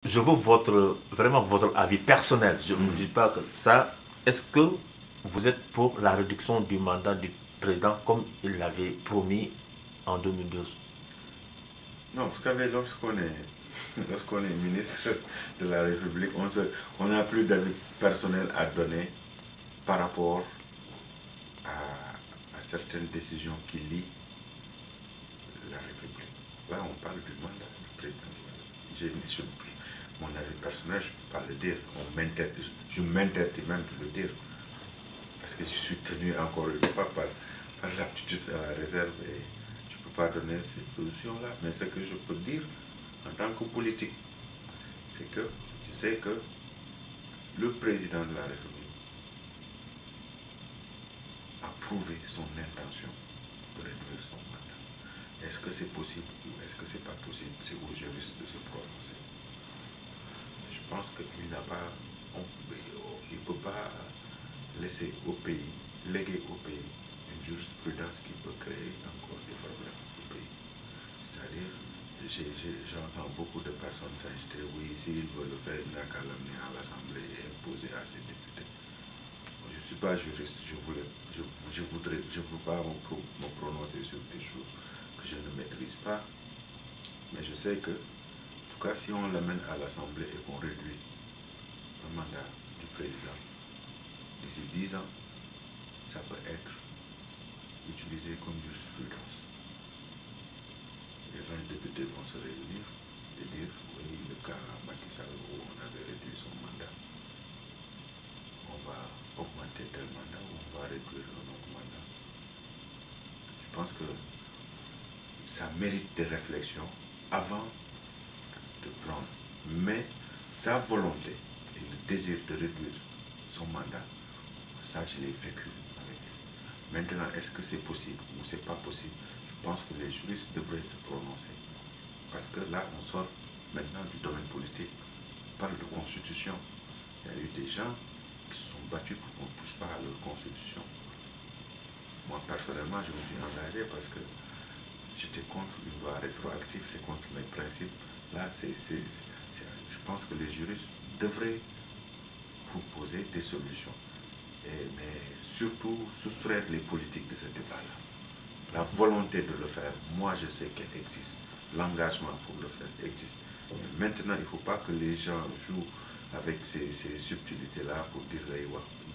Je veux vraiment votre avis personnel. Je ne dis pas que ça. Est-ce que vous êtes pour la réduction du mandat du président comme il l'avait promis en 2012? Non, vous savez, lorsqu'on est ministre de la République, on n'a plus d'avis personnel à donner par rapport à certaines décisions qui lient la République. Là, on parle du mandat du président de la République. Mon avis personnel, je ne peux pas le dire. Je m'interdis même de le dire. Parce que je suis tenu encore une fois par l'aptitude à la réserve et je ne peux pas donner cette position-là. Mais ce que je peux dire en tant que politique, c'est que je sais que le président de la République a prouvé son intention de réduire son mandat. Est-ce que c'est possible ou est-ce que c'est pas possible? C'est aux juristes de se prononcer. Je pense qu'il n'a pas, il ne peut pas laisser au pays, léguer au pays une jurisprudence qui peut créer encore des problèmes au pays. C'est-à-dire, j'entends beaucoup de personnes s'agiter, oui, s'il veut le faire, il n'a qu'à l'amener à l'Assemblée et imposer à ses députés. Je ne suis pas juriste, je ne veux pas me prononcer sur des choses que je ne maîtrise pas, mais je sais que, en tout cas, si on l'amène à l'Assemblée et qu'on réduit le mandat du président, d'ici 10 ans, ça peut être utilisé comme jurisprudence. Les 20 députés vont se réunir et dire, oui, le cas Macky Sall où on avait réduit son mandat, on va augmenter tel mandat ou on va réduire un autre mandat. Je pense que ça mérite des réflexions avant de prendre. Mais sa volonté et le désir de réduire son mandat, ça je l'ai vécu avec lui. Maintenant, est-ce que c'est possible ou c'est pas possible? Je pense que les juristes devraient se prononcer. Parce que là, on sort maintenant du domaine politique. On parle de constitution. Il y a eu des gens qui se sont battus pour qu'on ne touche pas à leur constitution. Moi, personnellement, je me suis engagé parce que j'étais contre une loi rétroactive, c'est contre mes principes. Là, je pense que les juristes devraient proposer des solutions. Mais surtout, soustraire les politiques de ce débat-là. La volonté de le faire, moi, je sais qu'elle existe. L'engagement pour le faire existe. Et maintenant, il ne faut pas que les gens jouent avec ces subtilités-là pour dire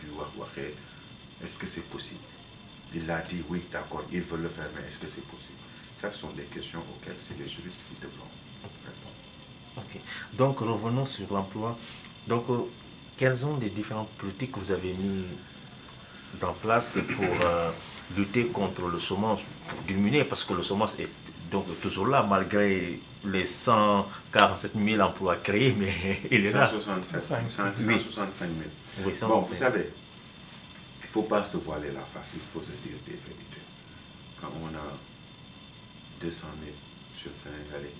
du wak. Est-ce que c'est possible? Il a dit oui, d'accord, il veut le faire, mais est-ce que c'est possible? Ça, ce sont des questions auxquelles c'est les juristes qui devront répondre. Ok. Donc revenons sur l'emploi. Donc quelles sont les différentes politiques que vous avez mis en place pour lutter contre le chômage, pour diminuer, parce que le chômage est donc toujours là, malgré les 147 000 emplois créés, mais il est là. 165 000. Oui, Bon, vous savez, il ne faut pas se voiler la face, il faut se dire des vérités. Quand on a 200 000 jeunes Sénégalais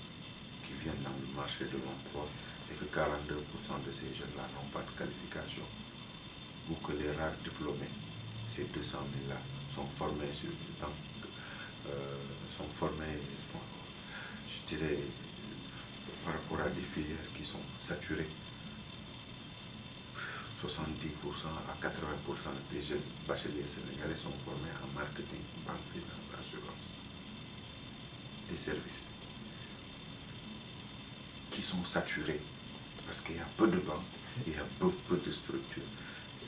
qui viennent dans le marché de l'emploi et que 42% de ces jeunes-là n'ont pas de qualification, ou que les rares diplômés, ces 200 000-là, sont formés sont formés, bon, je dirais, par rapport à des filières qui sont saturées. 70% à 80% des jeunes bacheliers sénégalais sont formés en marketing, banque, finance, assurance, des services qui sont saturés parce qu'il y a peu de banques, il y a peu de structures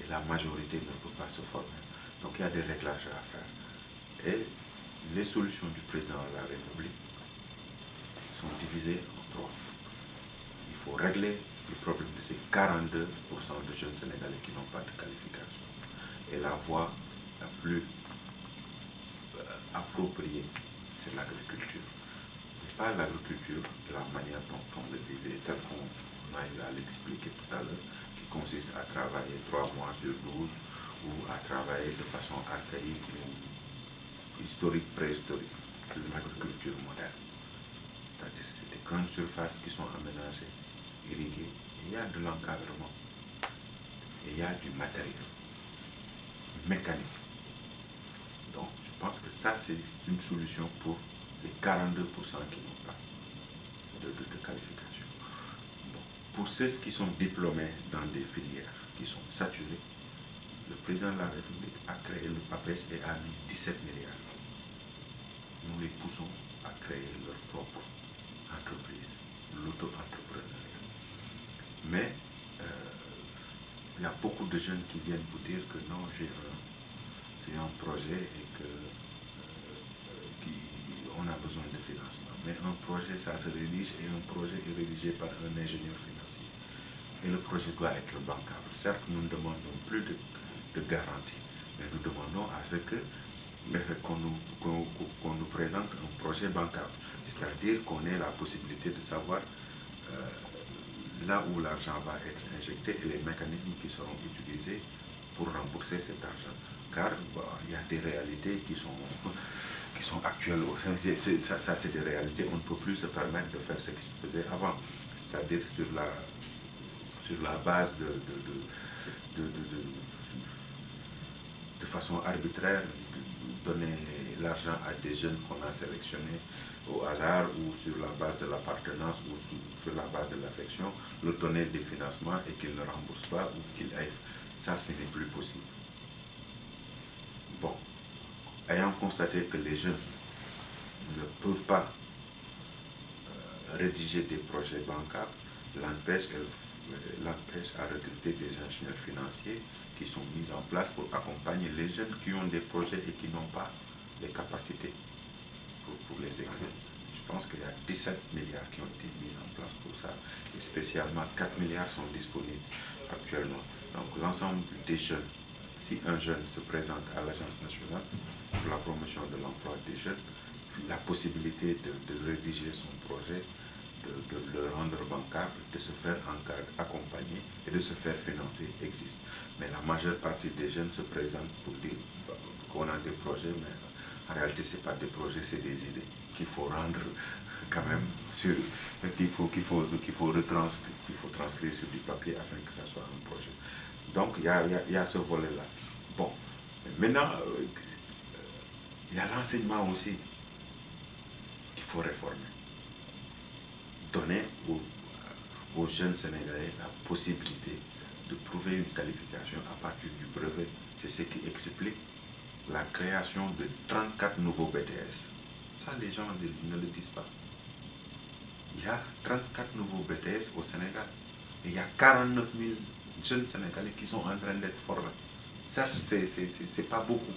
et la majorité ne peut pas se former. Donc il y a des réglages à faire. Et les solutions du président de la République sont divisées en trois. Il faut régler le problème de ces 42% de jeunes Sénégalais qui n'ont pas de qualification. Et la voie la plus appropriée, c'est l'agriculture. Pas l'agriculture de la manière dont on le vit, tel qu'on a eu à l'expliquer tout à l'heure, qui consiste à travailler 3 mois sur 12 ou à travailler de façon archaïque ou historique, préhistorique. C'est de l'agriculture moderne. C'est-à-dire que c'est des grandes surfaces qui sont aménagées, irriguées, et il y a de l'encadrement, et il y a du matériel mécanique. Donc je pense que ça, c'est une solution pour les 42% qui n'ont pas de qualification. Bon. pour ceux qui sont diplômés dans des filières qui sont saturées, le président de la République a créé le PAPEJ et a mis 17 milliards. Nous les poussons à créer leur propre entreprise, l'auto-entrepreneuriat. Mais il y a beaucoup de jeunes qui viennent vous dire que non, j'ai un projet et que on a besoin de financement. Mais un projet, ça se rédige et un projet est rédigé par un ingénieur financier. Et le projet doit être bancable. Certes, nous ne demandons plus de garantie, mais nous demandons à ce qu'on nous présente un projet bancable. C'est-à-dire qu'on ait la possibilité de savoir là où l'argent va être injecté et les mécanismes qui seront utilisés pour rembourser cet argent. Car il y a des réalités qui sont actuelles. Ça, c'est des réalités. On ne peut plus se permettre de faire ce qui se faisait avant. C'est-à-dire sur la base de façon arbitraire, donner l'argent à des jeunes qu'on a sélectionnés au hasard ou sur la base de l'appartenance ou sur la base de l'affection, leur donner des financements et qu'ils ne remboursent pas ou qu'ils aillent. Ça, ce n'est plus possible. Bon, ayant constaté que les jeunes ne peuvent pas rédiger des projets bancables, l'ANPEJ a recruté des ingénieurs financiers qui sont mis en place pour accompagner les jeunes qui ont des projets et qui n'ont pas les capacités pour les écrire. Je pense qu'il y a 17 milliards qui ont été mis en place pour ça, et spécialement 4 milliards sont disponibles actuellement. Donc l'ensemble des jeunes, si un jeune se présente à l'Agence nationale pour la promotion de l'emploi des jeunes, la possibilité de rédiger son projet, de le rendre bancable, de se faire accompagner et de se faire financer existe. Mais la majeure partie des jeunes se présentent pour dire qu'on a des projets, mais en réalité, ce n'est pas des projets, c'est des idées qu'il faut rendre quand même qu'il faut transcrire sur du papier afin que ça soit un projet. Donc, il y a ce volet-là. Bon, maintenant, il y a l'enseignement aussi qu'il faut réformer. Donner aux jeunes Sénégalais la possibilité de trouver une qualification à partir du brevet. C'est ce qui explique la création de 34 nouveaux BTS. Ça, les gens ne le disent pas. Il y a 34 nouveaux BTS au Sénégal. Et il y a 49 000 jeunes Sénégalais qui sont en train d'être formés. Certes, c'est pas beaucoup.